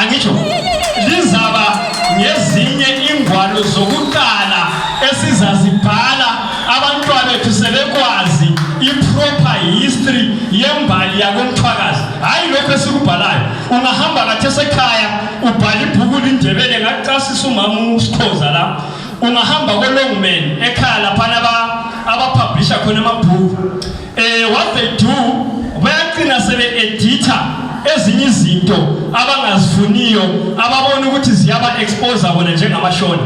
Angitsho lizaba ngezinye ingwalo zokuqala esizazibhala abantwana bethu sebekwazi iproper history yembali yakoMthwakazi. Hayi lokho esikubhalayo. Ungahamba kathese ekhaya ubhala ibhuku lindebele ngacasisa umama uSikhoza la. Ungahamba koLongman ekhaya lapha abapublisher khona amabhuku. What they do bayaqina sebe-editha ezinye izinto abangazifuniyo ababona ukuthi ziyaba expose bona njengamashona.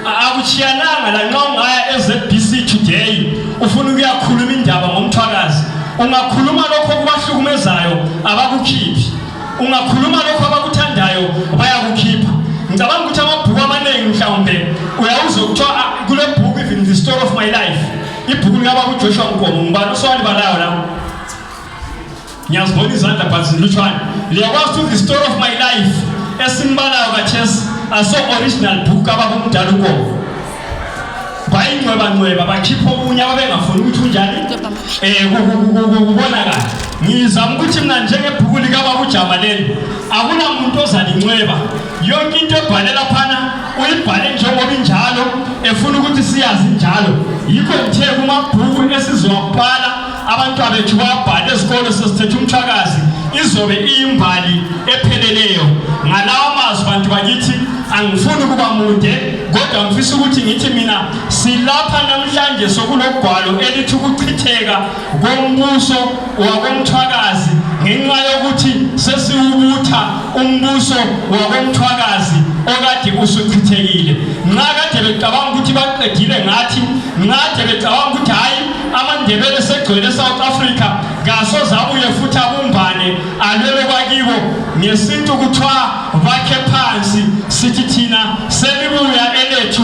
Akuchiyananga la nxa ungaya eZBC today ufuna ukuyakhuluma indaba ngoMthwakazi. Ungakhuluma lokho kubahlukumezayo abakukhiphi. Ungakhuluma lokho abakuthandayo bayakukhipha. Ngicabanga ukuthi amabhuku amaningi mhlawumbe uyawuza ukuthiwa kule bhuku even the story of my life. Ibhuku likaba kuJoshua Nkomo ngibani uswali balayo la. Ngiyazibona izandla phansi lutshwane. Liyakwazi ukuthi the story of my life esimbalayo kathesi aso original book ababumdala uNkomo. Bayingcweba bakhipha okunye ababengafuni ukuthi unjani kubonakala. Ngizama ukuthi mina njengebhuku likaba kuJamaleli akunamuntu ozalincweba. Yonke into ebhalela phana uyibhale njengoba injalo efuna ukuthi siyazi njalo. Yikho ngithe kumabhuku esizowabhala abantu abethu babhale esikole sesithethe uMthwakazi izobe iyimbali epheleleyo. Ngalawa mazwi bantu bakithi angifuni kuba mude kodwa ngifisa ukuthi ngithi mina silapha namhlanje sokulogwalo elithi ukuchitheka kombuso wakoMthwakazi ngenxa yokuthi sesiwubutha umbuso wakoMthwakazi okade usuchithekile. Nxa kade becabanga ukuthi baqedile ngathi ngade becabanga ukuthi hayi amandebele segcwele South Africa ngaso zabuye futhi abumbane alwele kwakibo ngesintu kuthiwa bakhe phansi sithi thina selibuya elethu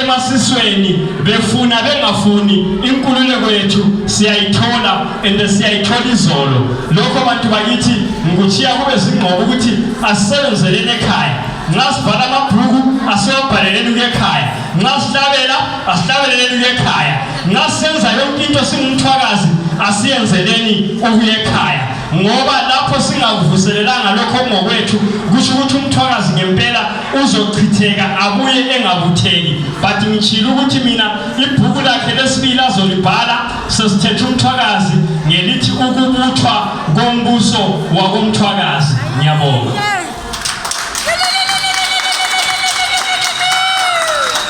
emasisweni befuna bengafuni inkululeko yethu siyayithola siyayithola izolo. Lokho bantu bakithi ngikuchiya kube zingqobo ukuthi asisebenzeleni ekhaya. Nxa sibhala amabhuku asiyobhaleleni ekhaya. Nxa sihlabela asihlabeleleni ekhaya. Nxa senza yonke into singumthwakazi asiyenzeleni ukuya ekhaya. Ngoba lapho singakuvuselelanga lokho ngokwethu kusho ukuthi umthwakazi ngempela uzochitheka abuye engabutheki. But ngitshilo ukuthi mina ibhuku lakhe lesibili azolibhala sesithethe uMthwakazi ngelithi ukubuthwa kombuso wakoMthwakazi. Ngiyabonga.